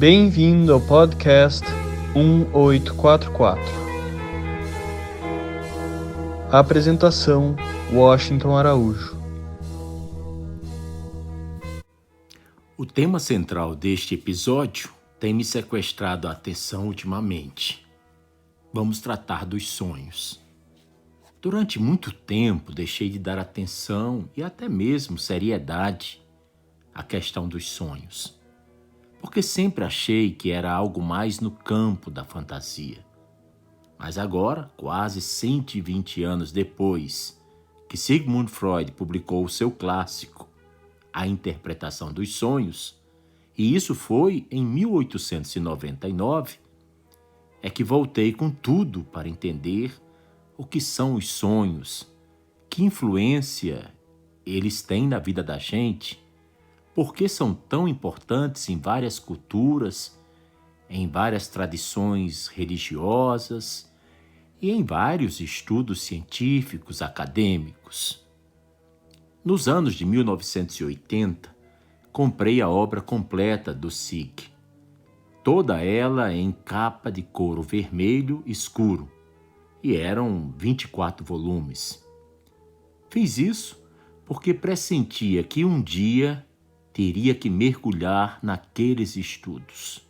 Bem-vindo ao podcast 1844. Apresentação: Washington Araújo. O tema central deste episódio tem me sequestrado a atenção ultimamente. Vamos tratar dos sonhos. Durante muito tempo deixei de dar atenção e até mesmo seriedade à questão dos sonhos, porque sempre achei que era algo mais no campo da fantasia. Mas agora, quase 120 anos depois que Sigmund Freud publicou o seu clássico, A Interpretação dos Sonhos, e isso foi em 1899, é que voltei com tudo para entender o que são os sonhos, que influência eles têm na vida da gente, por que são tão importantes em várias culturas, em várias tradições religiosas e em vários estudos científicos acadêmicos. Nos anos de 1980, comprei a obra completa do Sig, toda ela em capa de couro vermelho escuro, e eram 24 volumes. Fiz isso porque pressentia que um dia teria que mergulhar naqueles estudos.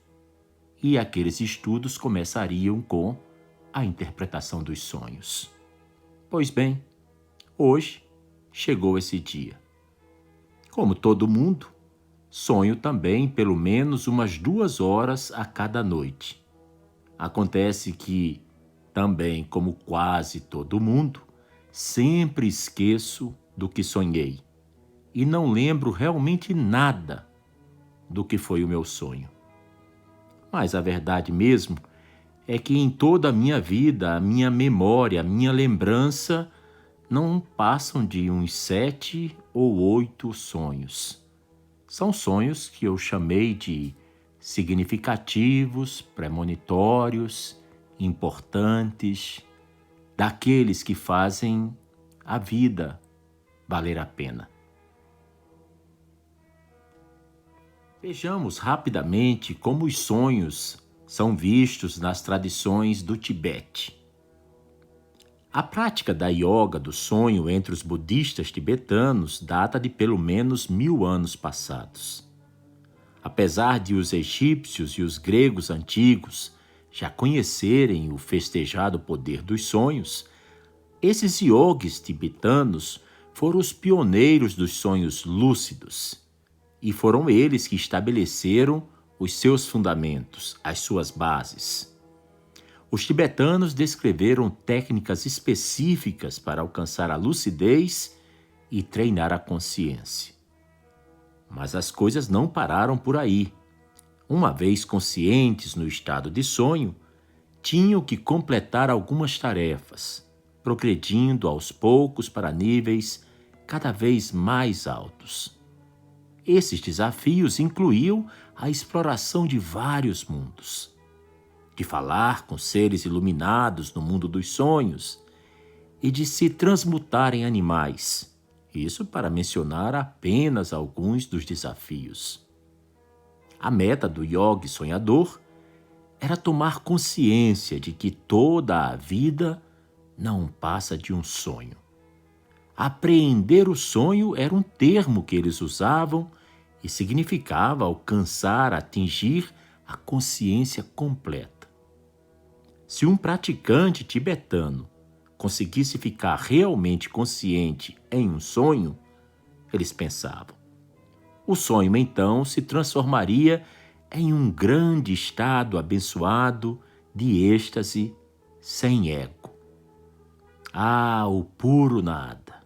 E aqueles estudos começariam com a interpretação dos sonhos. Pois bem, hoje chegou esse dia. Como todo mundo, sonho também pelo menos umas 2 horas a cada noite. Acontece que, também como quase todo mundo, sempre esqueço do que sonhei e não lembro realmente nada do que foi o meu sonho. Mas a verdade mesmo é que em toda a minha vida, a minha memória, a minha lembrança não passam de uns 7 ou 8 sonhos. São sonhos que eu chamei de significativos, premonitórios, importantes, daqueles que fazem a vida valer a pena. Vejamos rapidamente como os sonhos são vistos nas tradições do Tibete. A prática da yoga do sonho entre os budistas tibetanos data de pelo menos 1000 anos passados. Apesar de os egípcios e os gregos antigos já conhecerem o festejado poder dos sonhos, esses yogis tibetanos foram os pioneiros dos sonhos lúcidos. E foram eles que estabeleceram os seus fundamentos, as suas bases. Os tibetanos descreveram técnicas específicas para alcançar a lucidez e treinar a consciência. Mas as coisas não pararam por aí. Uma vez conscientes no estado de sonho, tinham que completar algumas tarefas, progredindo aos poucos para níveis cada vez mais altos. Esses desafios incluíam a exploração de vários mundos, de falar com seres iluminados no mundo dos sonhos e de se transmutar em animais, isso para mencionar apenas alguns dos desafios. A meta do yogi sonhador era tomar consciência de que toda a vida não passa de um sonho. Apreender o sonho era um termo que eles usavam e significava alcançar, atingir a consciência completa. Se um praticante tibetano conseguisse ficar realmente consciente em um sonho, eles pensavam, o sonho então se transformaria em um grande estado abençoado de êxtase sem ego. Ah, o puro nada!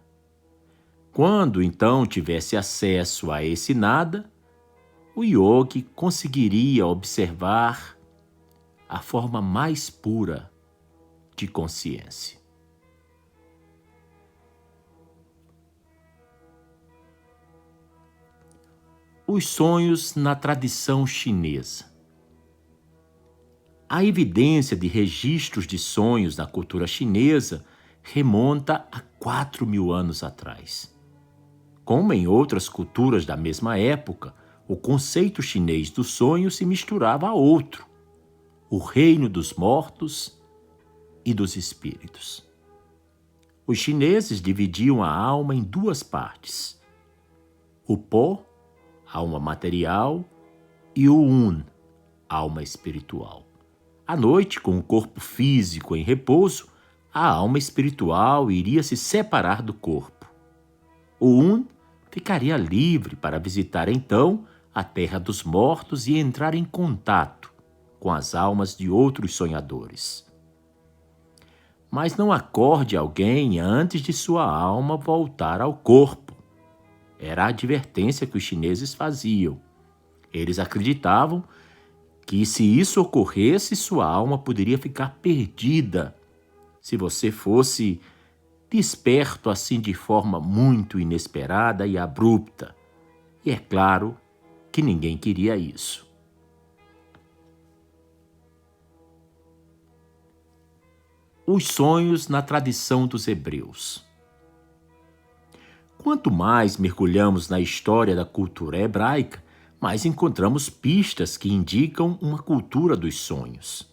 Quando então tivesse acesso a esse nada, o yogi conseguiria observar a forma mais pura de consciência. Os sonhos na tradição chinesa. A evidência de registros de sonhos na cultura chinesa remonta a 4.000 anos atrás. Como em outras culturas da mesma época, o conceito chinês do sonho se misturava a outro, o reino dos mortos e dos espíritos. Os chineses dividiam a alma em duas partes: o Po, alma material, e o Un, alma espiritual. À noite, com o corpo físico em repouso, a alma espiritual iria se separar do corpo. O Un ficaria livre para visitar então a terra dos mortos e entrar em contato com as almas de outros sonhadores. Mas não acorde alguém antes de sua alma voltar ao corpo. Era a advertência que os chineses faziam. Eles acreditavam que, se isso ocorresse, sua alma poderia ficar perdida se você fosse desperto assim de forma muito inesperada e abrupta. E é claro que ninguém queria isso. Os sonhos na tradição dos hebreus. Quanto mais mergulhamos na história da cultura hebraica, mais encontramos pistas que indicam uma cultura dos sonhos.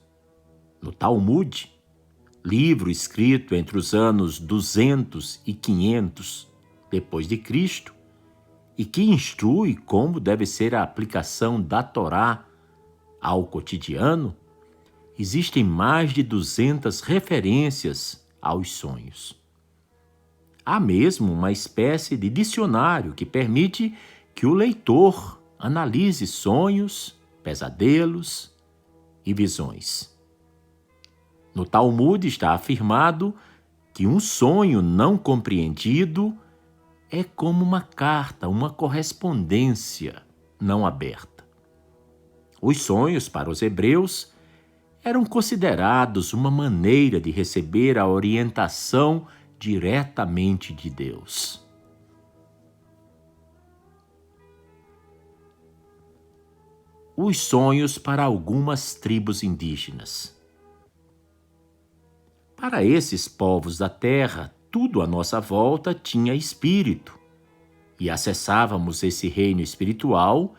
No Talmud, livro escrito entre os anos 200 e 500 depois de Cristo, e que instrui como deve ser a aplicação da Torá ao cotidiano, existem mais de 200 referências aos sonhos. Há mesmo uma espécie de dicionário que permite que o leitor analise sonhos, pesadelos e visões. No Talmud está afirmado que um sonho não compreendido é como uma carta, uma correspondência não aberta. Os sonhos, para os hebreus, eram considerados uma maneira de receber a orientação diretamente de Deus. Os sonhos para algumas tribos indígenas. Para esses povos da terra, tudo à nossa volta tinha espírito, e acessávamos esse reino espiritual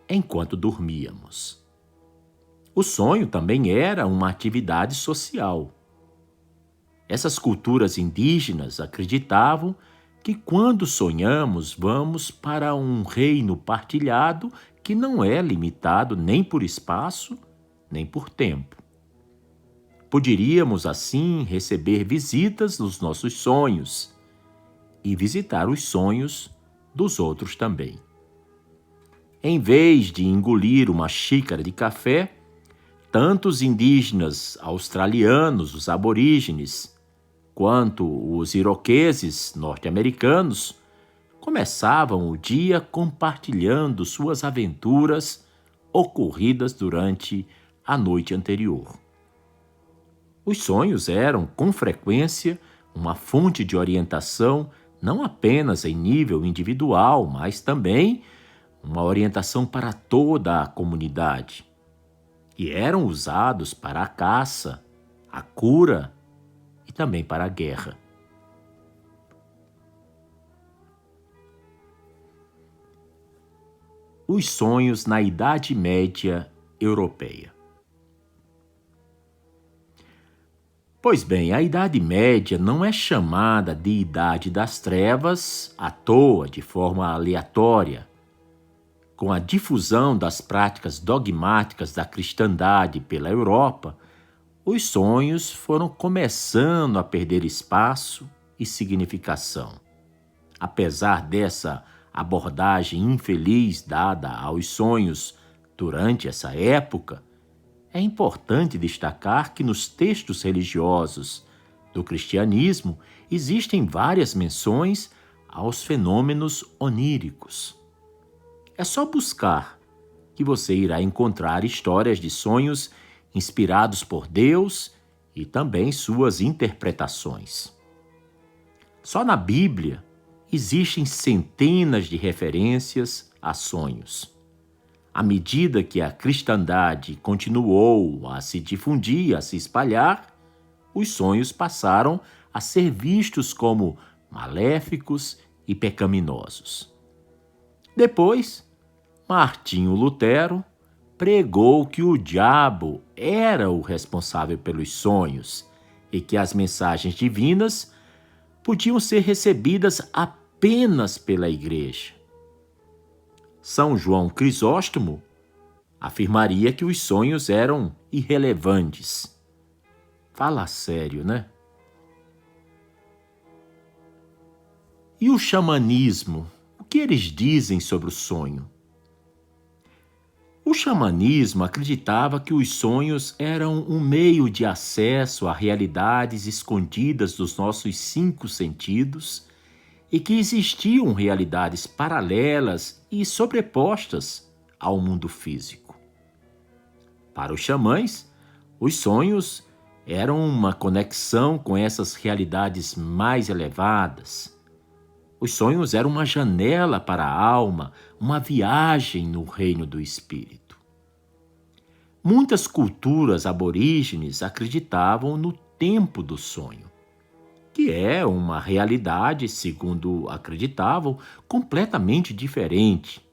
enquanto dormíamos. O sonho também era uma atividade social. Essas culturas indígenas acreditavam que quando sonhamos vamos para um reino partilhado que não é limitado nem por espaço, nem por tempo. Poderíamos, assim, receber visitas nos nossos sonhos e visitar os sonhos dos outros também. Em vez de engolir uma xícara de café, tanto os indígenas australianos, os aborígenes, quanto os iroqueses norte-americanos começavam o dia compartilhando suas aventuras ocorridas durante a noite anterior. Os sonhos eram, com frequência, uma fonte de orientação não apenas em nível individual, mas também uma orientação para toda a comunidade. E eram usados para a caça, a cura e também para a guerra. Os sonhos na Idade Média Europeia. Pois bem, a Idade Média não é chamada de Idade das Trevas à toa, de forma aleatória. Com a difusão das práticas dogmáticas da cristandade pela Europa, os sonhos foram começando a perder espaço e significação. Apesar dessa abordagem infeliz dada aos sonhos durante essa época, é importante destacar que nos textos religiosos do cristianismo existem várias menções aos fenômenos oníricos. É só buscar que você irá encontrar histórias de sonhos inspirados por Deus e também suas interpretações. Só na Bíblia existem centenas de referências a sonhos. À medida que a cristandade continuou a se difundir, a se espalhar, os sonhos passaram a ser vistos como maléficos e pecaminosos. Depois, Martinho Lutero pregou que o diabo era o responsável pelos sonhos e que as mensagens divinas podiam ser recebidas apenas pela Igreja. São João Crisóstomo afirmaria que os sonhos eram irrelevantes. Fala sério, né? E o xamanismo? O que eles dizem sobre o sonho? O xamanismo acreditava que os sonhos eram um meio de acesso a realidades escondidas dos nossos 5 sentidos e que existiam realidades paralelas e sobrepostas ao mundo físico. Para os xamãs, os sonhos eram uma conexão com essas realidades mais elevadas. Os sonhos eram uma janela para a alma, uma viagem no reino do espírito. Muitas culturas aborígenes acreditavam no tempo do sonho, que é uma realidade, segundo acreditavam, completamente diferente,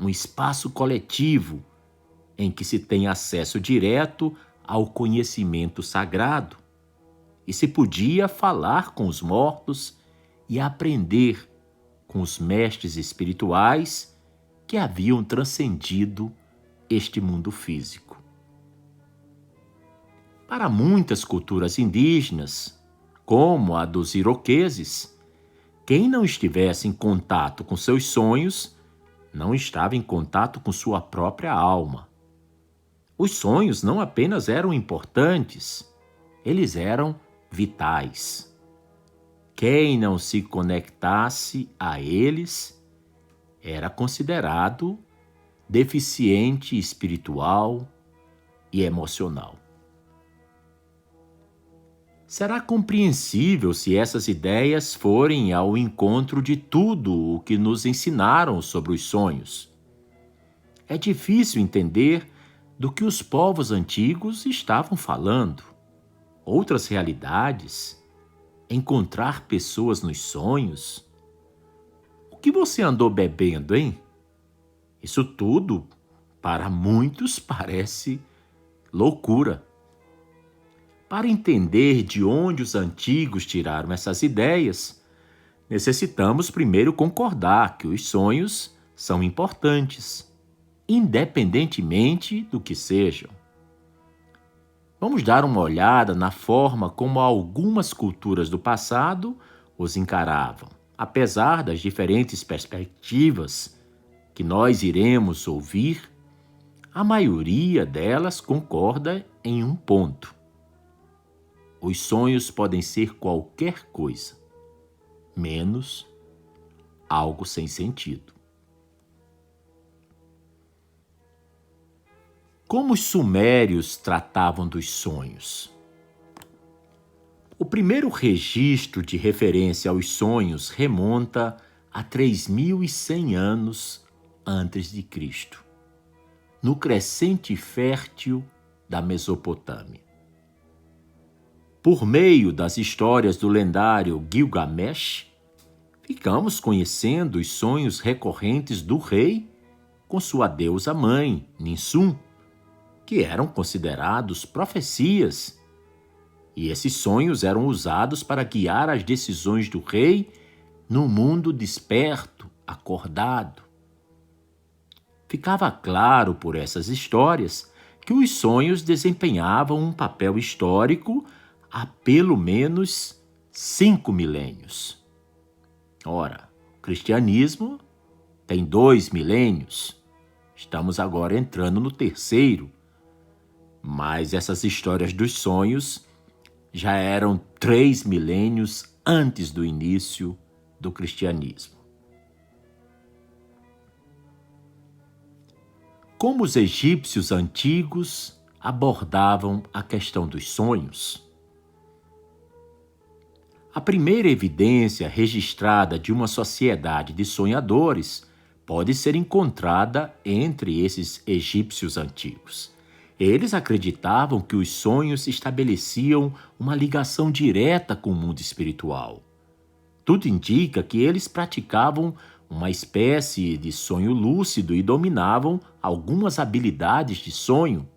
um espaço coletivo em que se tem acesso direto ao conhecimento sagrado e se podia falar com os mortos e aprender com os mestres espirituais que haviam transcendido este mundo físico. Para muitas culturas indígenas, como a dos iroqueses, quem não estivesse em contato com seus sonhos não estava em contato com sua própria alma. Os sonhos não apenas eram importantes, eles eram vitais. Quem não se conectasse a eles era considerado deficiente espiritual e emocional. Será compreensível se essas ideias forem ao encontro de tudo o que nos ensinaram sobre os sonhos. É difícil entender do que os povos antigos estavam falando. Outras realidades, encontrar pessoas nos sonhos. O que você andou bebendo, hein? Isso tudo, para muitos, parece loucura. Para entender de onde os antigos tiraram essas ideias, necessitamos primeiro concordar que os sonhos são importantes, independentemente do que sejam. Vamos dar uma olhada na forma como algumas culturas do passado os encaravam, apesar das diferentes perspectivas que nós iremos ouvir. A maioria delas concorda em um ponto. Os sonhos podem ser qualquer coisa, menos algo sem sentido. Como os sumérios tratavam dos sonhos? O primeiro registro de referência aos sonhos remonta a 3.100 anos antes de Cristo, no crescente fértil da Mesopotâmia. Por meio das histórias do lendário Gilgamesh, ficamos conhecendo os sonhos recorrentes do rei com sua deusa mãe, Ninsum, que eram considerados profecias, e esses sonhos eram usados para guiar as decisões do rei no mundo desperto, acordado. Ficava claro por essas histórias que os sonhos desempenhavam um papel histórico há pelo menos 5 milênios. Ora, o cristianismo tem 2 milênios. Estamos agora entrando no 3º. Mas essas histórias dos sonhos já eram 3 milênios antes do início do cristianismo. Como os egípcios antigos abordavam a questão dos sonhos? A primeira evidência registrada de uma sociedade de sonhadores pode ser encontrada entre esses egípcios antigos. Eles acreditavam que os sonhos estabeleciam uma ligação direta com o mundo espiritual. Tudo indica que eles praticavam uma espécie de sonho lúcido e dominavam algumas habilidades de sonho,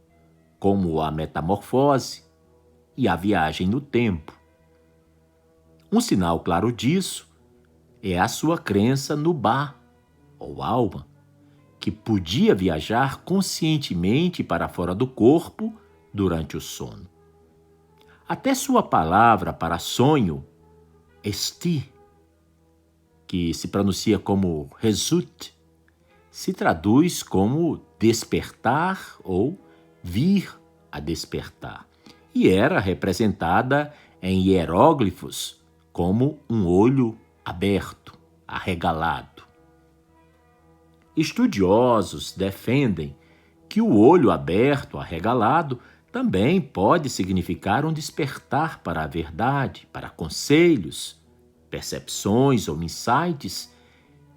como a metamorfose e a viagem no tempo. Um sinal claro disso é a sua crença no Ba, ou alma, que podia viajar conscientemente para fora do corpo durante o sono. Até sua palavra para sonho, esti, que se pronuncia como rezut, se traduz como despertar ou vir a despertar, e era representada em hieróglifos como um olho aberto, arregalado. Estudiosos defendem que o olho aberto, arregalado, também pode significar um despertar para a verdade, para conselhos, percepções ou insights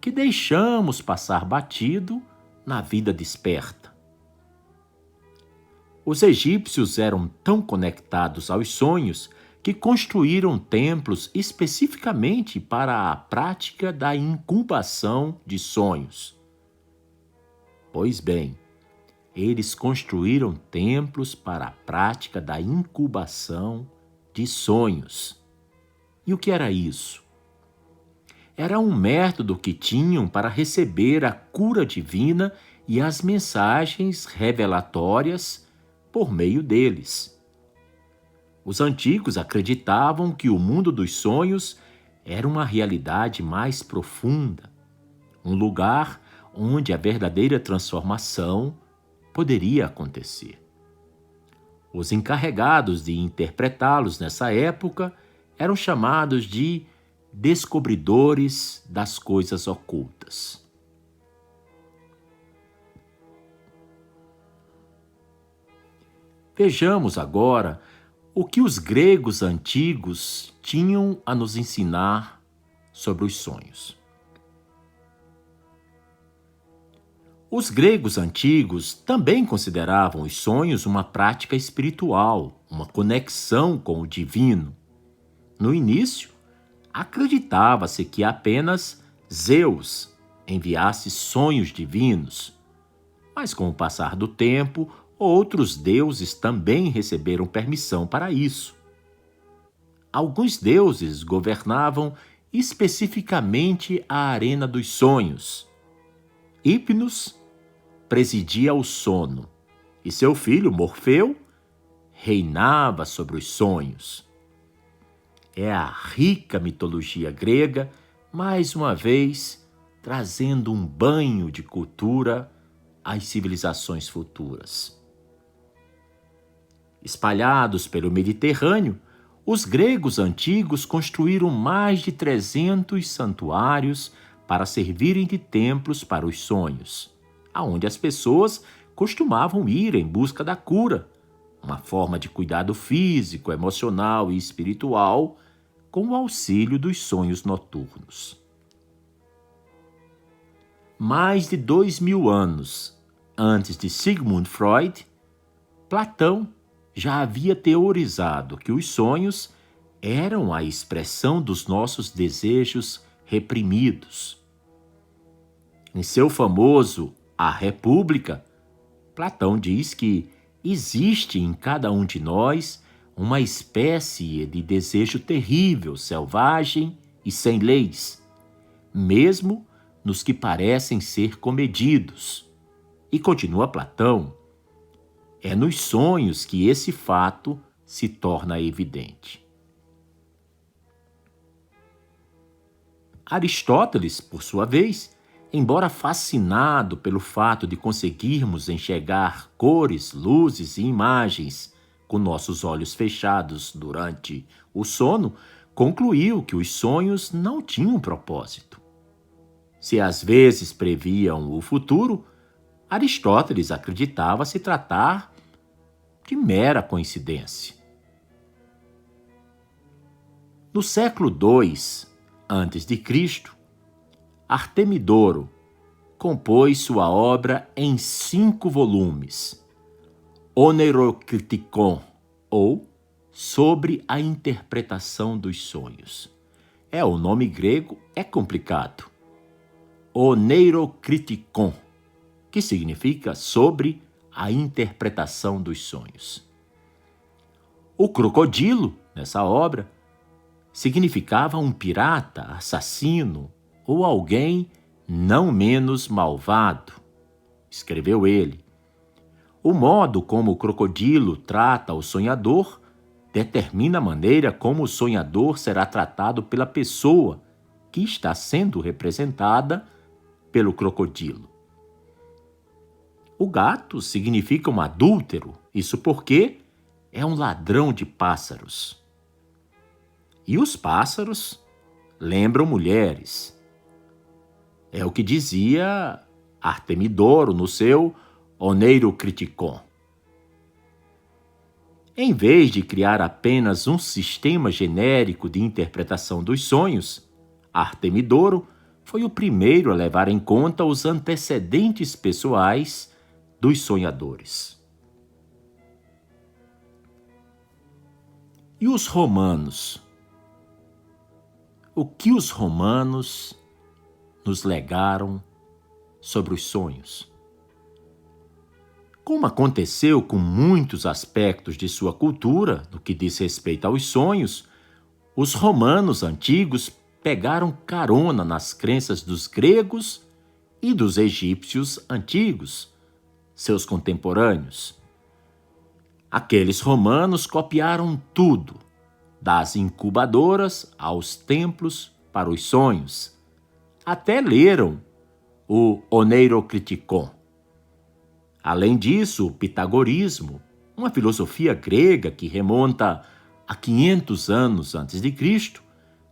que deixamos passar batido na vida desperta. Os egípcios eram tão conectados aos sonhos que construíram templos especificamente para a prática da incubação de sonhos. Pois bem, eles construíram templos para a prática da incubação de sonhos. E o que era isso? Era um método que tinham para receber a cura divina e as mensagens revelatórias por meio deles. Os antigos acreditavam que o mundo dos sonhos era uma realidade mais profunda, um lugar onde a verdadeira transformação poderia acontecer. Os encarregados de interpretá-los nessa época eram chamados de descobridores das coisas ocultas. Vejamos agora o que os gregos antigos tinham a nos ensinar sobre os sonhos. Os gregos antigos também consideravam os sonhos uma prática espiritual, uma conexão com o divino. No início, acreditava-se que apenas Zeus enviasse sonhos divinos, mas com o passar do tempo, outros deuses também receberam permissão para isso. Alguns deuses governavam especificamente a arena dos sonhos. Hipnos presidia o sono, e seu filho Morfeu reinava sobre os sonhos. É a rica mitologia grega, mais uma vez, trazendo um banho de cultura às civilizações futuras. Espalhados pelo Mediterrâneo, os gregos antigos construíram mais de 300 santuários para servirem de templos para os sonhos, aonde as pessoas costumavam ir em busca da cura, uma forma de cuidado físico, emocional e espiritual, com o auxílio dos sonhos noturnos. Mais de 2000 anos antes de Sigmund Freud, Platão já havia teorizado que os sonhos eram a expressão dos nossos desejos reprimidos. Em seu famoso A República, Platão diz que existe em cada um de nós uma espécie de desejo terrível, selvagem e sem leis, mesmo nos que parecem ser comedidos. E continua Platão, é nos sonhos que esse fato se torna evidente. Aristóteles, por sua vez, embora fascinado pelo fato de conseguirmos enxergar cores, luzes e imagens com nossos olhos fechados durante o sono, concluiu que os sonhos não tinham propósito. Se às vezes previam o futuro, Aristóteles acreditava se tratar de mera coincidência. No século II a.C., Artemidoro compôs sua obra em 5 volumes, Oneirokritikon, ou Sobre a Interpretação dos Sonhos. O nome grego é complicado. oneirocriticon, que significa sobre a interpretação dos sonhos. O crocodilo, nessa obra, significava um pirata, assassino ou alguém não menos malvado, escreveu ele. O modo como o crocodilo trata o sonhador determina a maneira como o sonhador será tratado pela pessoa que está sendo representada pelo crocodilo. O gato significa um adúltero, isso porque é um ladrão de pássaros. E os pássaros lembram mulheres. É o que dizia Artemidoro no seu Oneirocriticon. Em vez de criar apenas um sistema genérico de interpretação dos sonhos, Artemidoro foi o primeiro a levar em conta os antecedentes pessoais dos sonhadores. E os romanos? O que os romanos nos legaram sobre os sonhos? Como aconteceu com muitos aspectos de sua cultura, no que diz respeito aos sonhos, os romanos antigos pegaram carona nas crenças dos gregos e dos egípcios antigos, seus contemporâneos. Aqueles romanos copiaram tudo, das incubadoras aos templos para os sonhos. Até leram o Oneirocriticon. Além disso, o pitagorismo, uma filosofia grega que remonta a 500 anos antes de Cristo,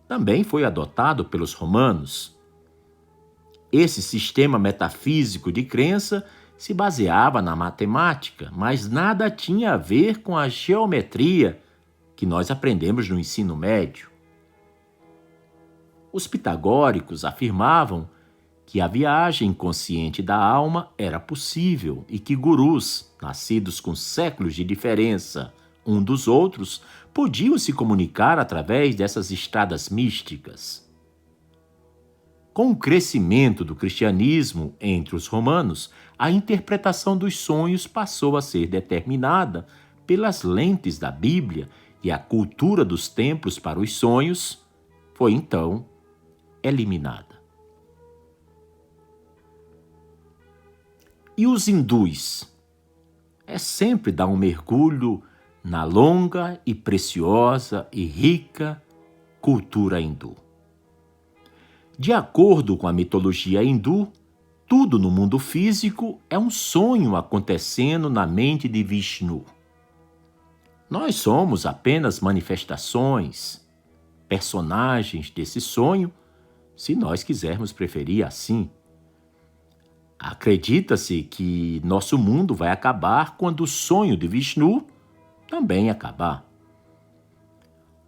também foi adotado pelos romanos. Esse sistema metafísico de crença se baseava na matemática, mas nada tinha a ver com a geometria que nós aprendemos no ensino médio. Os pitagóricos afirmavam que a viagem consciente da alma era possível e que gurus, nascidos com séculos de diferença um dos outros, podiam se comunicar através dessas estradas místicas. Com o crescimento do cristianismo entre os romanos, a interpretação dos sonhos passou a ser determinada pelas lentes da Bíblia e a cultura dos templos para os sonhos foi então eliminada. E os hindus? É sempre dar um mergulho na longa e preciosa e rica cultura hindu. De acordo com a mitologia hindu, tudo no mundo físico é um sonho acontecendo na mente de Vishnu. Nós somos apenas manifestações, personagens desse sonho, se nós quisermos preferir assim. Acredita-se que nosso mundo vai acabar quando o sonho de Vishnu também acabar.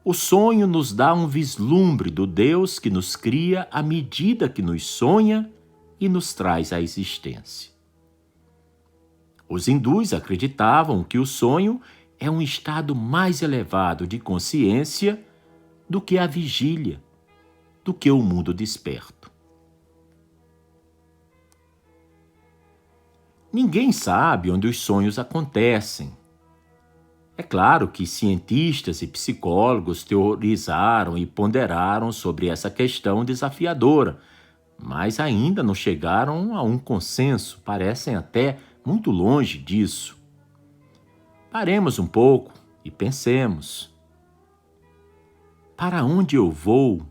O sonho nos dá um vislumbre do Deus que nos cria à medida que nos sonha e nos traz à existência. Os hindus acreditavam que o sonho é um estado mais elevado de consciência do que a vigília, do que o mundo desperto. Ninguém sabe onde os sonhos acontecem. É claro que cientistas e psicólogos teorizaram e ponderaram sobre essa questão desafiadora, mas ainda não chegaram a um consenso, parecem até muito longe disso. Paremos um pouco e pensemos. Para onde eu vou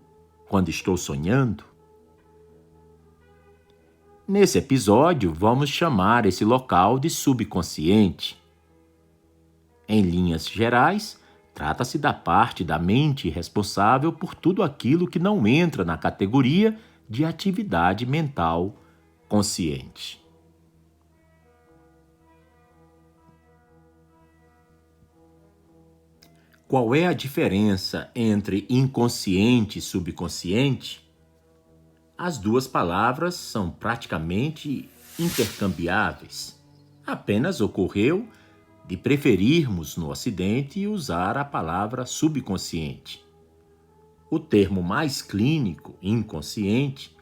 quando estou sonhando? Nesse episódio, vamos chamar esse local de subconsciente. Em linhas gerais, trata-se da parte da mente responsável por tudo aquilo que não entra na categoria de atividade mental consciente. Qual é a diferença entre inconsciente e subconsciente? As duas palavras são praticamente intercambiáveis. Apenas ocorreu de preferirmos no Ocidente usar a palavra subconsciente. O termo mais clínico, inconsciente,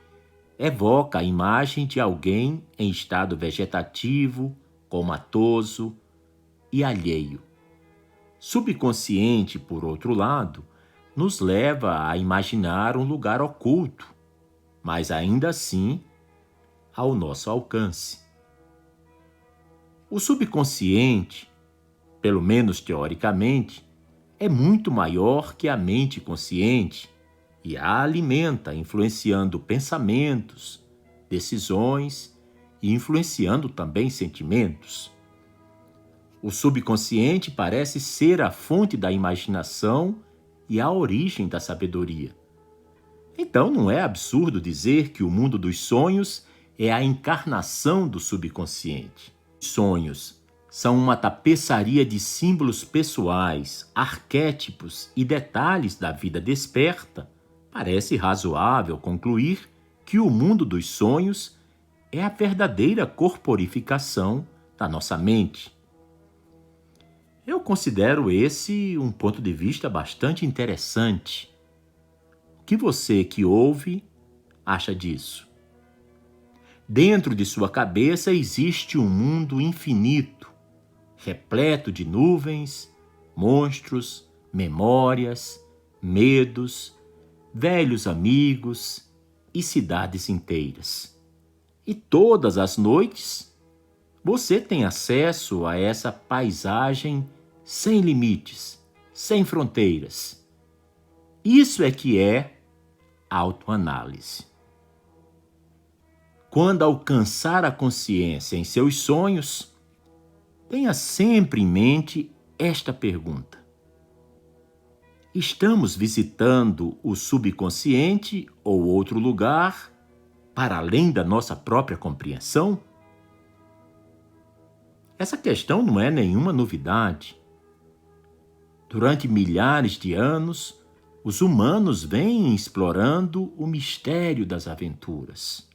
evoca a imagem de alguém em estado vegetativo, comatoso e alheio. Subconsciente, por outro lado, nos leva a imaginar um lugar oculto, mas ainda assim ao nosso alcance. O subconsciente, pelo menos teoricamente, é muito maior que a mente consciente e a alimenta, influenciando pensamentos, decisões e influenciando também sentimentos. O subconsciente parece ser a fonte da imaginação e a origem da sabedoria. Então não é absurdo dizer que o mundo dos sonhos é a encarnação do subconsciente. Os sonhos são uma tapeçaria de símbolos pessoais, arquétipos e detalhes da vida desperta. Parece razoável concluir que o mundo dos sonhos é a verdadeira corporificação da nossa mente. Eu considero esse um ponto de vista bastante interessante. O que você que ouve acha disso? Dentro de sua cabeça existe um mundo infinito, repleto de nuvens, monstros, memórias, medos, velhos amigos e cidades inteiras. E todas as noites, você tem acesso a essa paisagem sem limites, sem fronteiras. Isso é que é autoanálise. Quando alcançar a consciência em seus sonhos, tenha sempre em mente esta pergunta: estamos visitando o subconsciente ou outro lugar para além da nossa própria compreensão? Essa questão não é nenhuma novidade. Durante milhares de anos, os humanos vêm explorando o mistério das aventuras.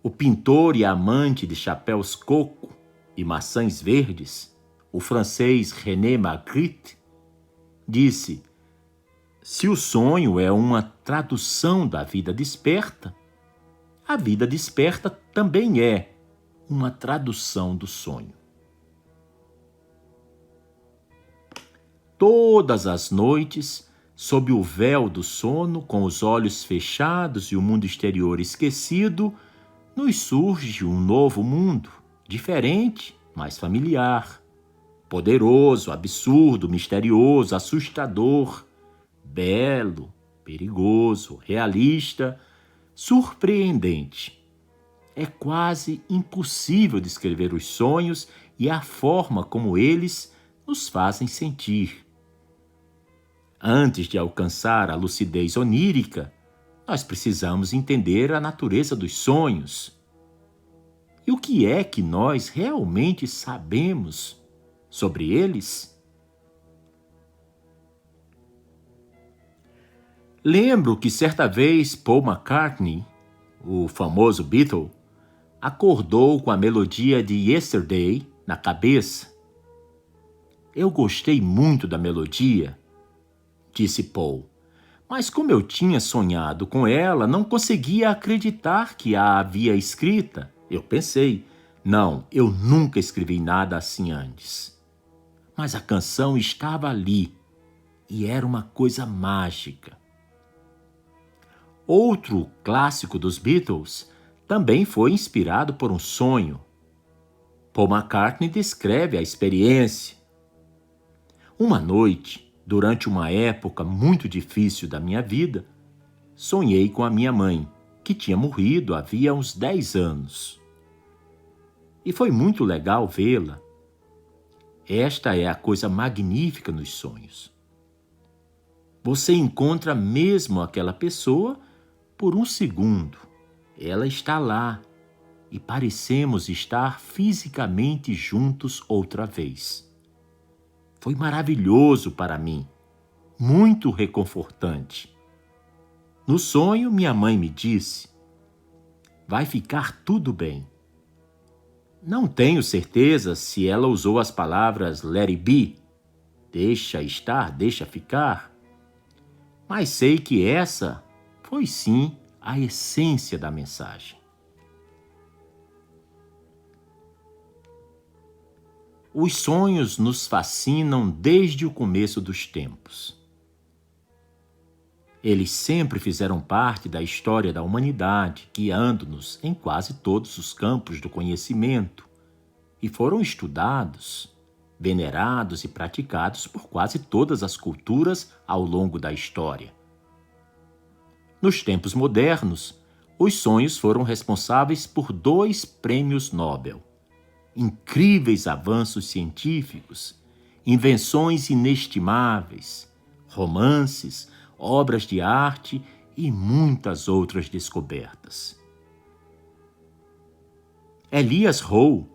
O pintor e amante de chapéus coco e maçãs verdes, o francês René Magritte, disse: se o sonho é uma tradução da vida desperta, a vida desperta também é uma tradução do sonho. Todas as noites, sob o véu do sono, com os olhos fechados e o mundo exterior esquecido, nos surge um novo mundo, diferente, mas familiar, poderoso, absurdo, misterioso, assustador, belo, perigoso, realista, surpreendente. É quase impossível descrever os sonhos e a forma como eles nos fazem sentir. Antes de alcançar a lucidez onírica, nós precisamos entender a natureza dos sonhos. E o que é que nós realmente sabemos sobre eles? Lembro que certa vez Paul McCartney, o famoso Beatle, acordou com a melodia de Yesterday na cabeça. Eu gostei muito da melodia, disse Paul, mas como eu tinha sonhado com ela, não conseguia acreditar que a havia escrita. Eu pensei, não, eu nunca escrevi nada assim antes. Mas a canção estava ali e era uma coisa mágica. Outro clássico dos Beatles também foi inspirado por um sonho. Paul McCartney descreve a experiência. Uma noite, durante uma época muito difícil da minha vida, sonhei com a minha mãe, que tinha morrido havia uns 10 anos. E foi muito legal vê-la. Esta é a coisa magnífica nos sonhos. Você encontra mesmo aquela pessoa por um segundo. Ela está lá e parecemos estar fisicamente juntos outra vez. Foi maravilhoso para mim, muito reconfortante. No sonho, minha mãe me disse: vai ficar tudo bem. Não tenho certeza se ela usou as palavras let it be, deixa estar, deixa ficar, mas sei que essa foi sim a essência da mensagem. Os sonhos nos fascinam desde o começo dos tempos. Eles sempre fizeram parte da história da humanidade, guiando-nos em quase todos os campos do conhecimento, e foram estudados, venerados e praticados por quase todas as culturas ao longo da história. Nos tempos modernos, os sonhos foram responsáveis por 2 prêmios Nobel, incríveis avanços científicos, invenções inestimáveis, romances, obras de arte e muitas outras descobertas. Elias Howe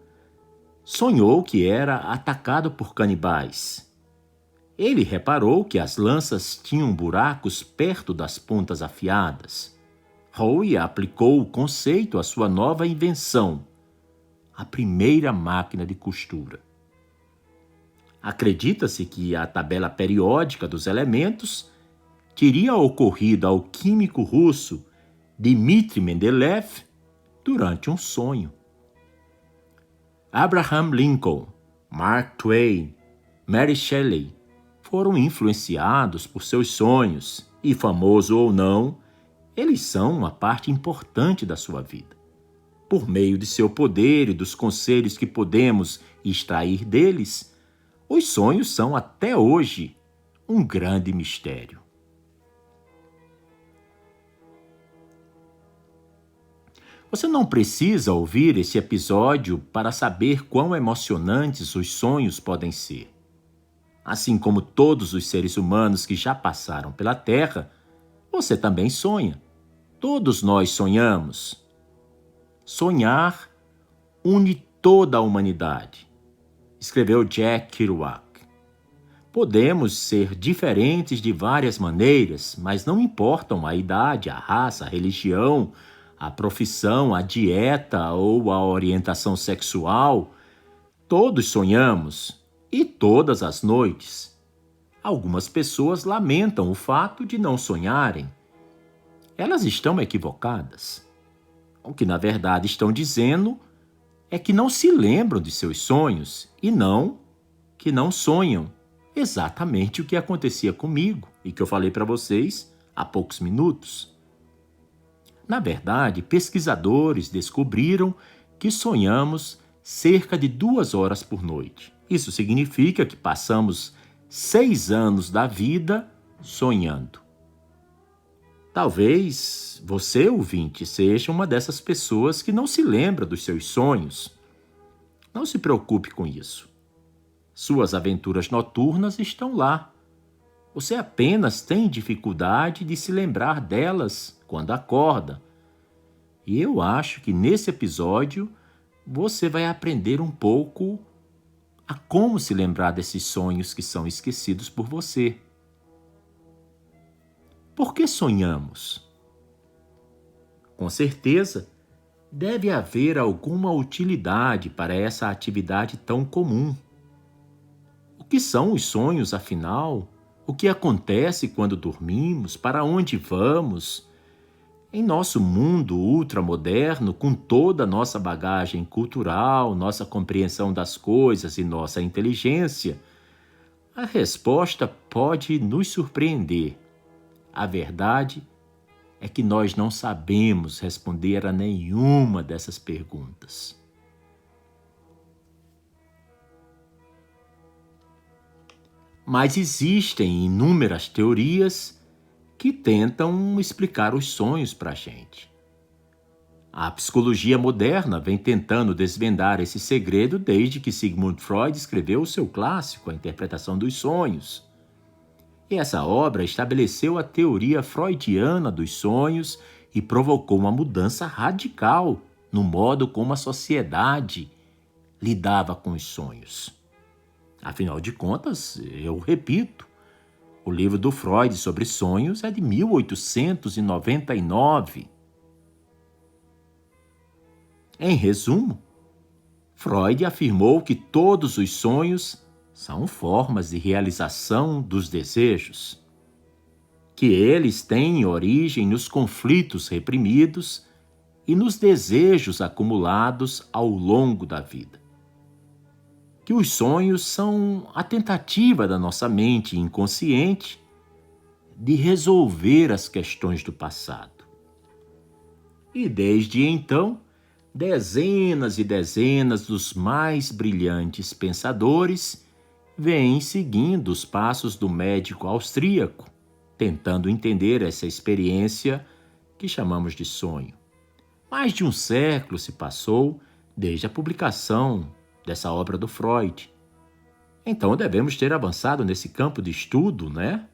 sonhou que era atacado por canibais. Ele reparou que as lanças tinham buracos perto das pontas afiadas. Howe aplicou o conceito à sua nova invenção, a primeira máquina de costura. Acredita-se que a tabela periódica dos elementos teria ocorrido ao químico russo Dmitri Mendeleev durante um sonho. Abraham Lincoln, Mark Twain, Mary Shelley foram influenciados por seus sonhos e, famoso ou não, eles são uma parte importante da sua vida. Por meio de seu poder e dos conselhos que podemos extrair deles, os sonhos são até hoje um grande mistério. Você não precisa ouvir esse episódio para saber quão emocionantes os sonhos podem ser. Assim como todos os seres humanos que já passaram pela Terra, você também sonha. Todos nós sonhamos. Sonhar une toda a humanidade, escreveu Jack Kerouac. Podemos ser diferentes de várias maneiras, mas não importam a idade, a raça, a religião, a profissão, a dieta ou a orientação sexual. Todos sonhamos, e todas as noites. Algumas pessoas lamentam o fato de não sonharem. Elas estão equivocadas. O que na verdade estão dizendo é que não se lembram de seus sonhos e não que não sonham. Exatamente o que acontecia comigo e que eu falei para vocês há poucos minutos. Na verdade, pesquisadores descobriram que sonhamos cerca de 2 horas por noite. Isso significa que passamos 6 anos da vida sonhando. Talvez você, ouvinte, seja uma dessas pessoas que não se lembra dos seus sonhos. Não se preocupe com isso. Suas aventuras noturnas estão lá. Você apenas tem dificuldade de se lembrar delas quando acorda. E eu acho que nesse episódio você vai aprender um pouco a como se lembrar desses sonhos que são esquecidos por você. Por que sonhamos? Com certeza, deve haver alguma utilidade para essa atividade tão comum. O que são os sonhos, afinal? O que acontece quando dormimos? Para onde vamos? Em nosso mundo ultramoderno, com toda a nossa bagagem cultural, nossa compreensão das coisas e nossa inteligência, a resposta pode nos surpreender. A verdade é que nós não sabemos responder a nenhuma dessas perguntas. Mas existem inúmeras teorias que tentam explicar os sonhos para a gente. A psicologia moderna vem tentando desvendar esse segredo desde que Sigmund Freud escreveu o seu clássico, A Interpretação dos Sonhos. E essa obra estabeleceu a teoria freudiana dos sonhos e provocou uma mudança radical no modo como a sociedade lidava com os sonhos. Afinal de contas, eu repito, o livro do Freud sobre sonhos é de 1899. Em resumo, Freud afirmou que todos os sonhos são formas de realização dos desejos. que eles têm origem nos conflitos reprimidos e nos desejos acumulados ao longo da vida. Que os sonhos são a tentativa da nossa mente inconsciente de resolver as questões do passado. E desde então, dezenas e dezenas dos mais brilhantes pensadores vêm seguindo os passos do médico austríaco, tentando entender essa experiência que chamamos de sonho. Mais de um século se passou desde a publicação dessa obra do Freud. Então devemos ter avançado nesse campo de estudo, né?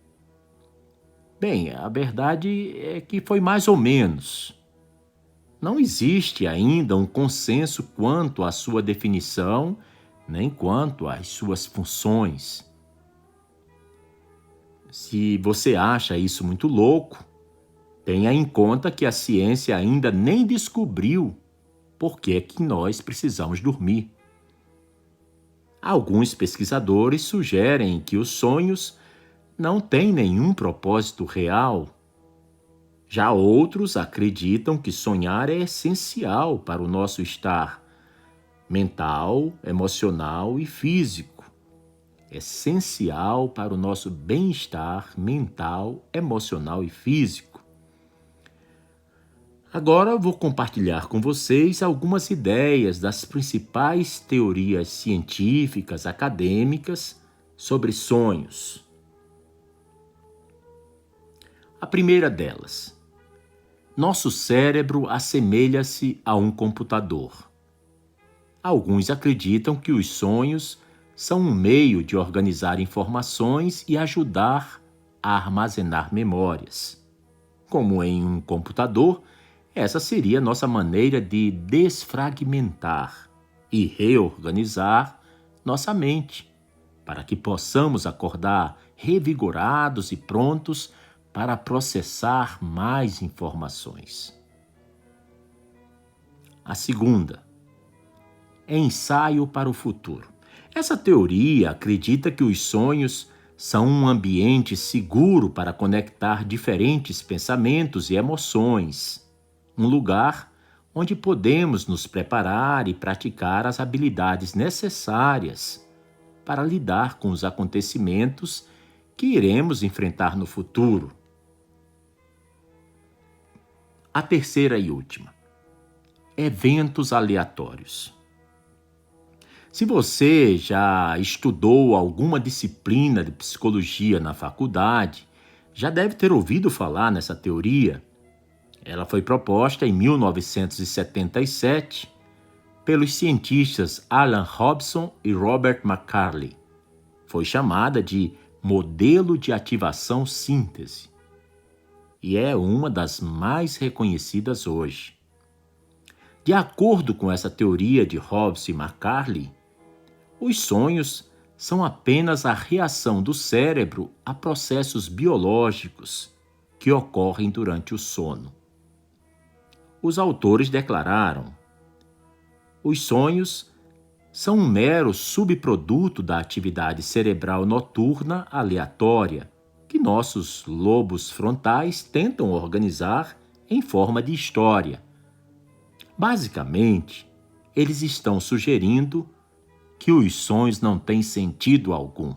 Bem, a verdade é que foi mais ou menos. Não existe ainda um consenso quanto à sua definição, nem quanto às suas funções. Se você acha isso muito louco, tenha em conta que a ciência ainda nem descobriu por que é que nós precisamos dormir. Alguns pesquisadores sugerem que os sonhos não têm nenhum propósito real. Já outros acreditam que sonhar é essencial para o nosso estar mental, emocional e físico. Essencial para o nosso bem-estar mental, emocional e físico. Agora eu vou compartilhar com vocês algumas ideias das principais teorias científicas, acadêmicas sobre sonhos. A primeira delas: nosso cérebro assemelha-se a um computador. Alguns acreditam que os sonhos são um meio de organizar informações e ajudar a armazenar memórias. Como em um computador, essa seria nossa maneira de desfragmentar e reorganizar nossa mente, para que possamos acordar revigorados e prontos para processar mais informações. A segunda: ensaio para o futuro. Essa teoria acredita que os sonhos são um ambiente seguro para conectar diferentes pensamentos e emoções, um lugar onde podemos nos preparar e praticar as habilidades necessárias para lidar com os acontecimentos que iremos enfrentar no futuro. A terceira e última: eventos aleatórios. Se você já estudou alguma disciplina de psicologia na faculdade, já deve ter ouvido falar nessa teoria. Ela foi proposta em 1977 pelos cientistas Alan Robson e Robert McCarley. Foi chamada de modelo de ativação síntese e é uma das mais reconhecidas hoje. De acordo com essa teoria de Robson e McCarley, os sonhos são apenas a reação do cérebro a processos biológicos que ocorrem durante o sono. Os autores declararam: os sonhos são um mero subproduto da atividade cerebral noturna aleatória que nossos lobos frontais tentam organizar em forma de história. Basicamente, eles estão sugerindo que os sonhos não têm sentido algum.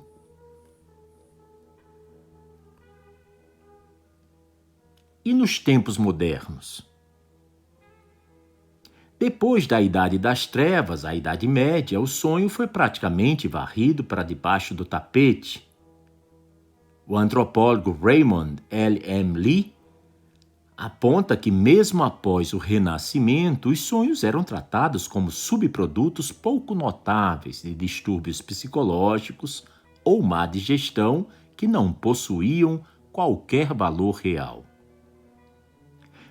E nos tempos modernos? Depois da Idade das Trevas, a Idade Média, o sonho foi praticamente varrido para debaixo do tapete. O antropólogo Raymond L. M. Lee aponta que mesmo após o Renascimento, os sonhos eram tratados como subprodutos pouco notáveis de distúrbios psicológicos ou má digestão que não possuíam qualquer valor real.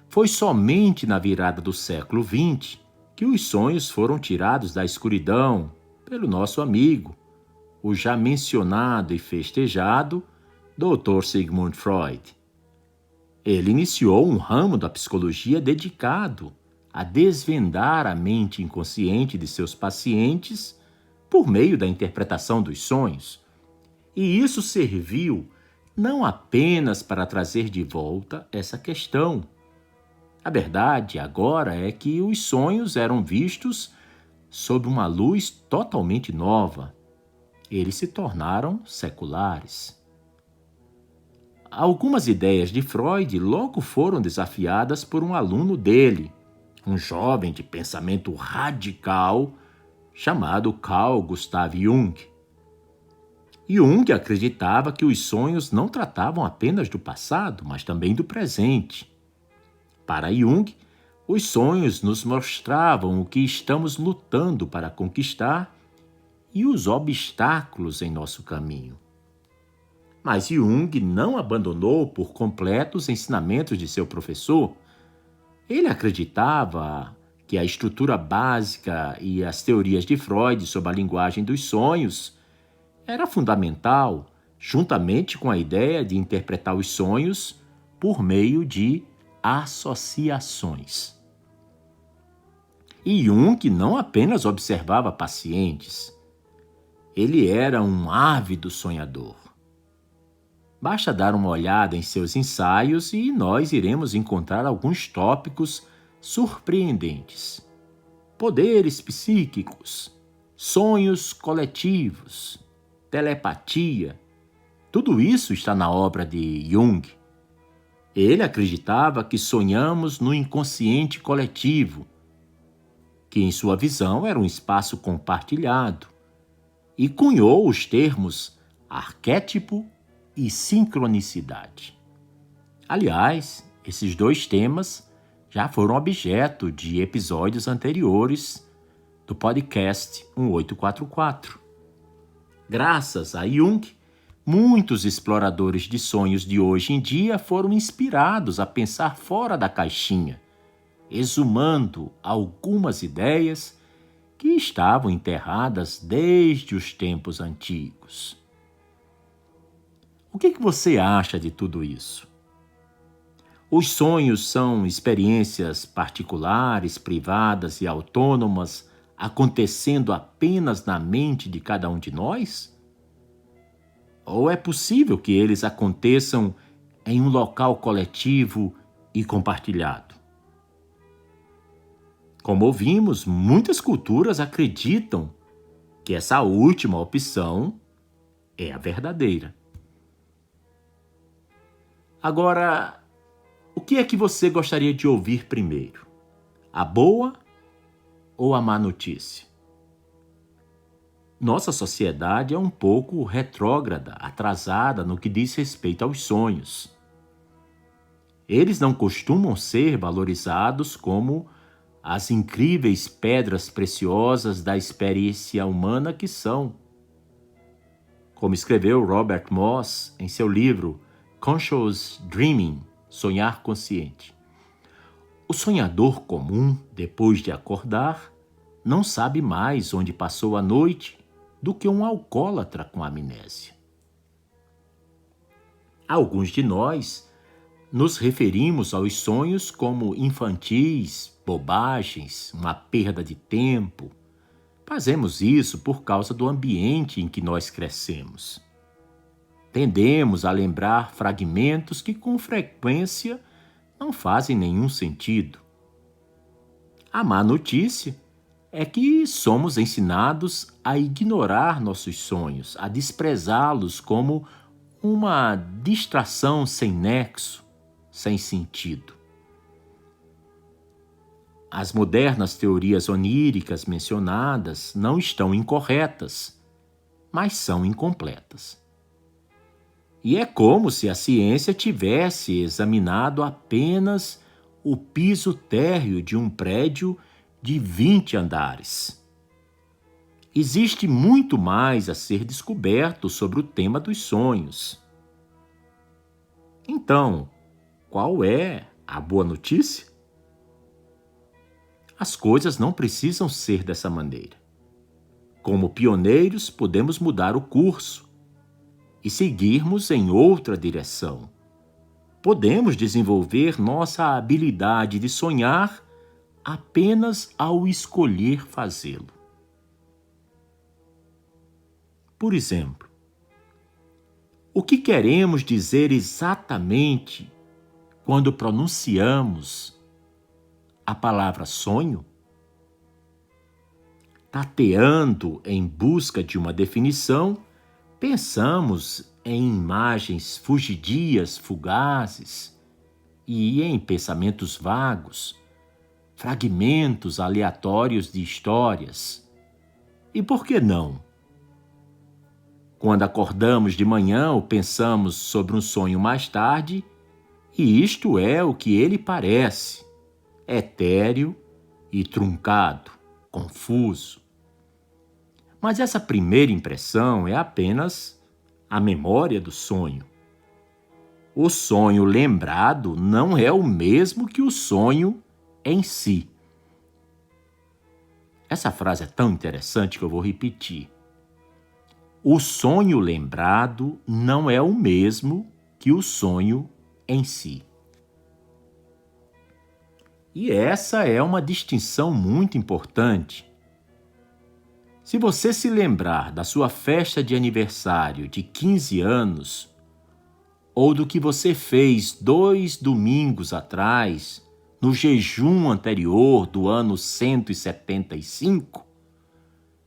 Foi somente na virada do século XX que os sonhos foram tirados da escuridão pelo nosso amigo, o já mencionado e festejado Dr. Sigmund Freud. Ele iniciou um ramo da psicologia dedicado a desvendar a mente inconsciente de seus pacientes por meio da interpretação dos sonhos. E isso serviu não apenas para trazer de volta essa questão. A verdade agora é que os sonhos eram vistos sob uma luz totalmente nova. Eles se tornaram seculares. Algumas ideias de Freud logo foram desafiadas por um aluno dele, um jovem de pensamento radical chamado Carl Gustav Jung. Jung acreditava que os sonhos não tratavam apenas do passado, mas também do presente. Para Jung, os sonhos nos mostravam o que estamos lutando para conquistar e os obstáculos em nosso caminho. Mas Jung não abandonou por completo os ensinamentos de seu professor. Ele acreditava que a estrutura básica e as teorias de Freud sobre a linguagem dos sonhos era fundamental, juntamente com a ideia de interpretar os sonhos por meio de associações. E Jung não apenas observava pacientes, ele era um ávido sonhador. Basta dar uma olhada em seus ensaios e nós iremos encontrar alguns tópicos surpreendentes. Poderes psíquicos, sonhos coletivos, telepatia. Tudo isso está na obra de Jung. Ele acreditava que sonhamos no inconsciente coletivo, que em sua visão era um espaço compartilhado, e cunhou os termos arquétipo e sincronicidade. Aliás, esses dois temas já foram objeto de episódios anteriores do podcast 1844. Graças a Jung, muitos exploradores de sonhos de hoje em dia foram inspirados a pensar fora da caixinha, exumando algumas ideias que estavam enterradas desde os tempos antigos. O que você acha de tudo isso? Os sonhos são experiências particulares, privadas e autônomas acontecendo apenas na mente de cada um de nós? Ou é possível que eles aconteçam em um local coletivo e compartilhado? Como ouvimos, muitas culturas acreditam que essa última opção é a verdadeira. Agora, o que é que você gostaria de ouvir primeiro? A boa ou a má notícia? Nossa sociedade é um pouco retrógrada, atrasada no que diz respeito aos sonhos. Eles não costumam ser valorizados como as incríveis pedras preciosas da experiência humana que são. Como escreveu Robert Moss em seu livro Conscious Dreaming, Sonhar Consciente. O sonhador comum, depois de acordar, não sabe mais onde passou a noite do que um alcoólatra com amnésia. Alguns de nós nos referimos aos sonhos como infantis, bobagens, uma perda de tempo. Fazemos isso por causa do ambiente em que nós crescemos. Tendemos a lembrar fragmentos que com frequência não fazem nenhum sentido. A má notícia é que somos ensinados a ignorar nossos sonhos, a desprezá-los como uma distração sem nexo, sem sentido. As modernas teorias oníricas mencionadas não estão incorretas, mas são incompletas. E é como se a ciência tivesse examinado apenas o piso térreo de um prédio de 20 andares. Existe muito mais a ser descoberto sobre o tema dos sonhos. Então, qual é a boa notícia? As coisas não precisam ser dessa maneira. Como pioneiros, podemos mudar o curso e seguirmos em outra direção. Podemos desenvolver nossa habilidade de sonhar apenas ao escolher fazê-lo. Por exemplo, O que queremos dizer exatamente quando pronunciamos a palavra sonho? Tateando em busca de uma definição, pensamos em imagens fugidias, fugazes e em pensamentos vagos, fragmentos aleatórios de histórias. E por que não? Quando acordamos de manhã ou pensamos sobre um sonho mais tarde, e isto é o que ele parece, etéreo e truncado, confuso. Mas essa primeira impressão é apenas a memória do sonho. O sonho lembrado não é o mesmo que o sonho em si. Essa frase é tão interessante que eu vou repetir. O sonho lembrado não é o mesmo que o sonho em si. E essa é uma distinção muito importante. Se você se lembrar da sua festa de aniversário de 15 anos, ou do que você fez 2 domingos atrás, no jejum anterior do ano 175,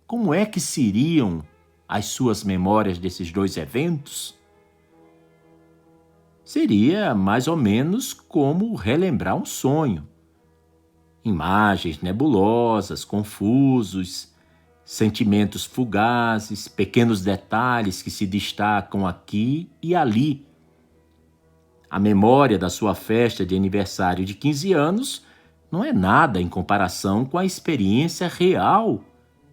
como é que seriam as suas memórias desses 2 eventos? Seria mais ou menos como relembrar um sonho. Imagens nebulosas, confusos, sentimentos fugazes, pequenos detalhes que se destacam aqui e ali. A memória da sua festa de aniversário de 15 anos não é nada em comparação com a experiência real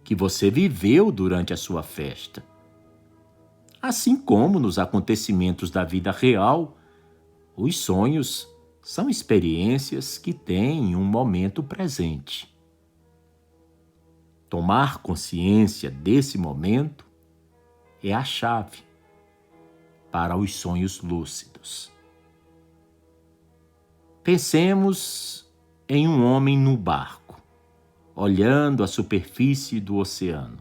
que você viveu durante a sua festa. Assim como nos acontecimentos da vida real, os sonhos são experiências que têm um momento presente. Tomar consciência desse momento é a chave para os sonhos lúcidos. Pensemos em um homem no barco, olhando a superfície do oceano.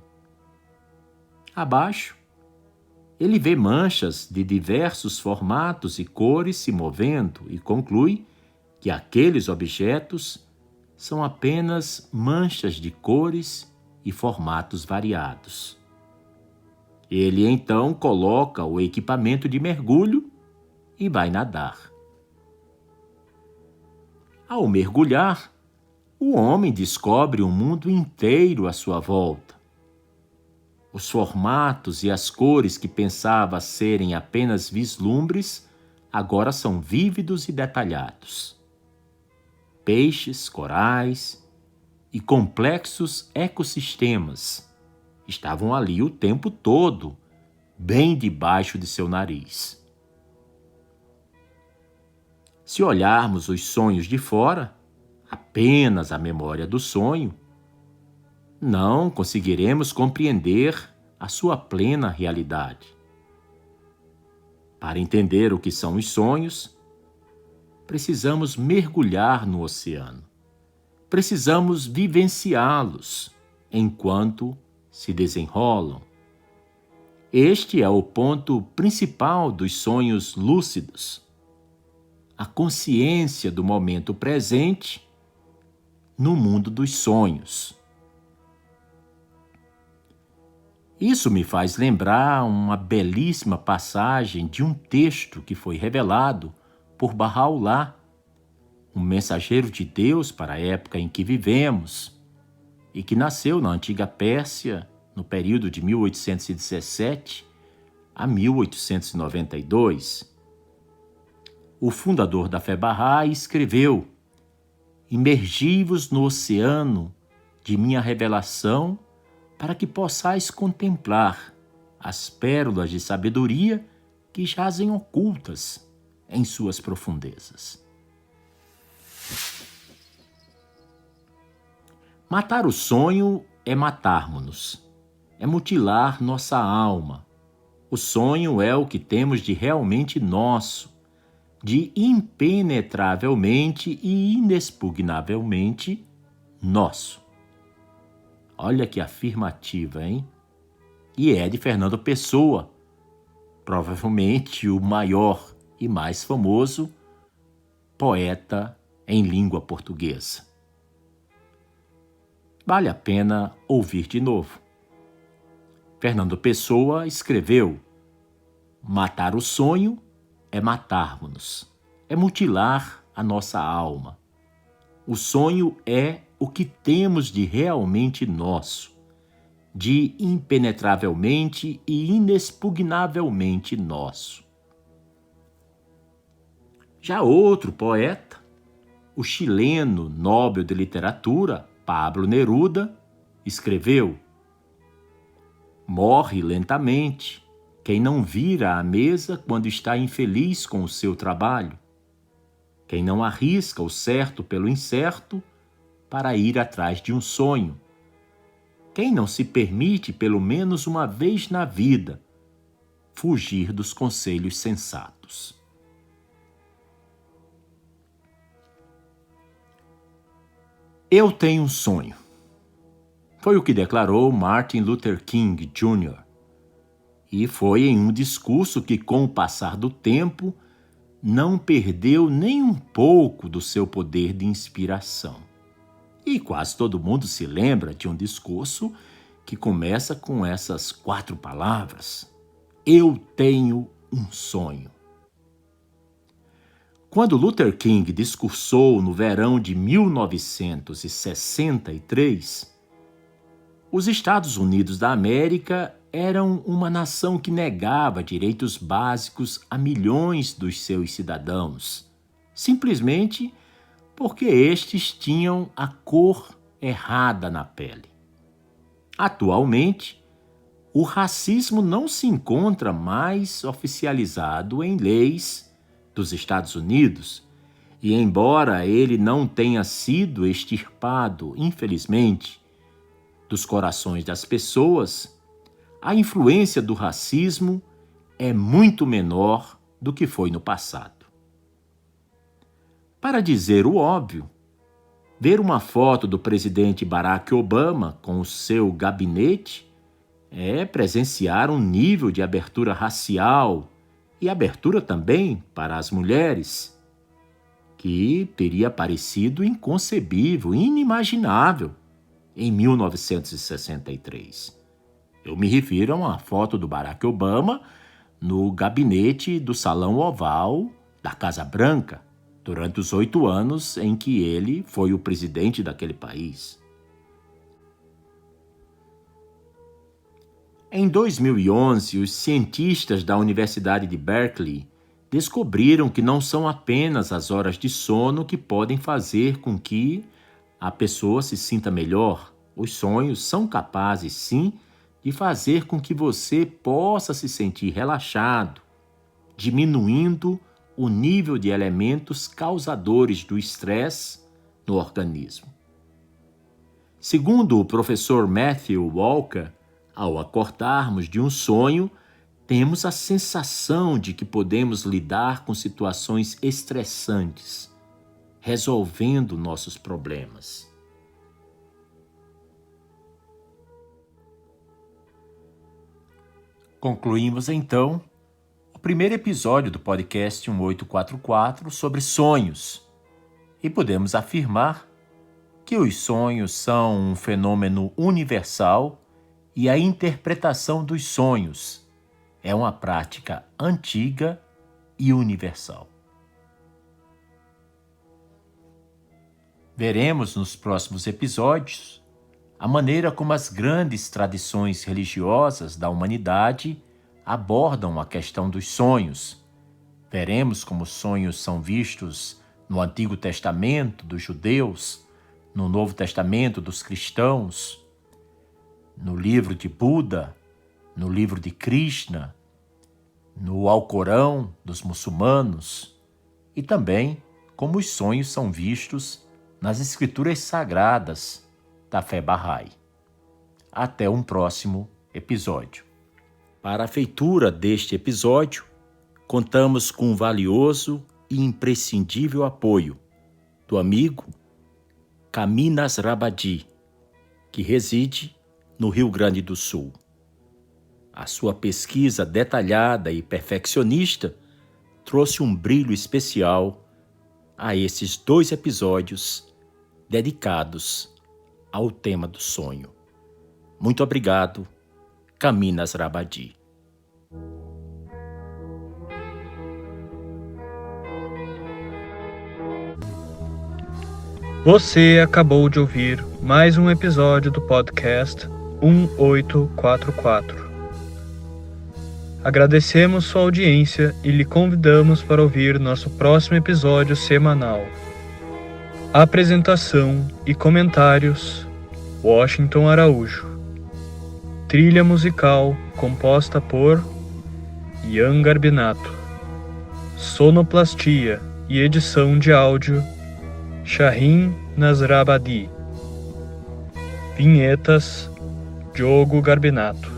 Abaixo, ele vê manchas de diversos formatos e cores se movendo e conclui que aqueles objetos são apenas manchas de cores e formatos variados. Ele então coloca o equipamento de mergulho e vai nadar. Ao mergulhar, o homem descobre o mundo inteiro à sua volta. Os formatos e as cores que pensava serem apenas vislumbres, agora são vívidos e detalhados. Peixes, corais e complexos ecossistemas estavam ali o tempo todo, bem debaixo de seu nariz. Se olharmos os sonhos de fora, apenas a memória do sonho, não conseguiremos compreender a sua plena realidade. Para entender o que são os sonhos, precisamos mergulhar no oceano. Precisamos vivenciá-los enquanto se desenrolam. Este é o ponto principal dos sonhos lúcidos. A consciência do momento presente no mundo dos sonhos. Isso me faz lembrar uma belíssima passagem de um texto que foi revelado por Bahá'u'lláh, um mensageiro de Deus para a época em que vivemos e que nasceu na antiga Pérsia no período de 1817 a 1892. O fundador da fé Bahá'í escreveu: "Imergi-vos no oceano de minha revelação para que possais contemplar as pérolas de sabedoria que jazem ocultas em suas profundezas." Matar o sonho é matarmos-nos, é mutilar nossa alma. O sonho é o que temos de realmente nosso, de impenetravelmente e inexpugnavelmente nosso. Olha que afirmativa, hein? E é de Fernando Pessoa, provavelmente o maior e mais famoso poeta em língua portuguesa. Vale a pena ouvir de novo. Fernando Pessoa escreveu: matar o sonho é matarmos-nos, é mutilar a nossa alma. O sonho é o que temos de realmente nosso, de impenetravelmente e inexpugnavelmente nosso. Já outro poeta, o chileno Nobel de Literatura, Pablo Neruda, escreveu: morre lentamente quem não vira à mesa quando está infeliz com o seu trabalho, quem não arrisca o certo pelo incerto para ir atrás de um sonho, quem não se permite, pelo menos uma vez na vida, fugir dos conselhos sensatos. Eu tenho um sonho. Foi o que declarou Martin Luther King Jr. E foi em um discurso que, com o passar do tempo, não perdeu nem um pouco do seu poder de inspiração. E quase todo mundo se lembra de um discurso que começa com essas 4 palavras: eu tenho um sonho. Quando Luther King discursou no verão de 1963, os Estados Unidos da América eram uma nação que negava direitos básicos a milhões dos seus cidadãos, simplesmente porque estes tinham a cor errada na pele. Atualmente, o racismo não se encontra mais oficializado em leis dos Estados Unidos, e embora ele não tenha sido extirpado, infelizmente, dos corações das pessoas, a influência do racismo é muito menor do que foi no passado. Para dizer o óbvio, ver uma foto do presidente Barack Obama com o seu gabinete é presenciar um nível de abertura racial e abertura também para as mulheres, que teria parecido inconcebível, inimaginável em 1963. Eu me refiro a uma foto do Barack Obama no gabinete do Salão Oval da Casa Branca, durante os 8 anos em que ele foi o presidente daquele país. Em 2011, os cientistas da Universidade de Berkeley descobriram que não são apenas as horas de sono que podem fazer com que a pessoa se sinta melhor. Os sonhos são capazes, sim, de fazer com que você possa se sentir relaxado, diminuindo o nível de elementos causadores do estresse no organismo. Segundo o professor Matthew Walker, ao acordarmos de um sonho, temos a sensação de que podemos lidar com situações estressantes, resolvendo nossos problemas. Concluímos então o primeiro episódio do podcast 1844 sobre sonhos, e podemos afirmar que os sonhos são um fenômeno universal e a interpretação dos sonhos é uma prática antiga e universal. Veremos nos próximos episódios a maneira como as grandes tradições religiosas da humanidade abordam a questão dos sonhos. Veremos como os sonhos são vistos no Antigo Testamento dos judeus, no Novo Testamento dos cristãos, no livro de Buda, no livro de Krishna, no Alcorão dos muçulmanos, e também como os sonhos são vistos nas escrituras sagradas da fé Bahá'í. Até um próximo episódio. Para a feitura deste episódio, contamos com um valioso e imprescindível apoio do amigo Caminas Rabadi, que reside no Rio Grande do Sul. A sua pesquisa detalhada e perfeccionista trouxe um brilho especial a esses 2 episódios dedicados ao tema do sonho. Muito obrigado, Camina Asrabadi. Você acabou de ouvir mais um episódio do podcast 1844. Agradecemos sua audiência e lhe convidamos para ouvir nosso próximo episódio semanal. Apresentação e comentários: Washington Araújo. Trilha musical composta por Ian Garbinato. Sonoplastia e edição de áudio Shahin Nasrabadi. Vinhetas Diogo Garbinato.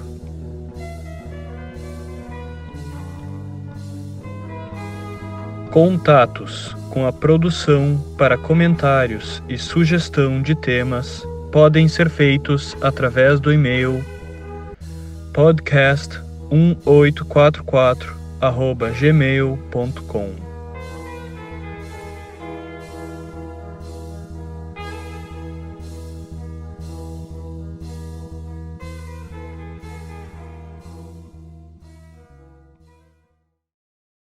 Contatos com a produção para comentários e sugestão de temas podem ser feitos através do e-mail podcast1844@gmail.com.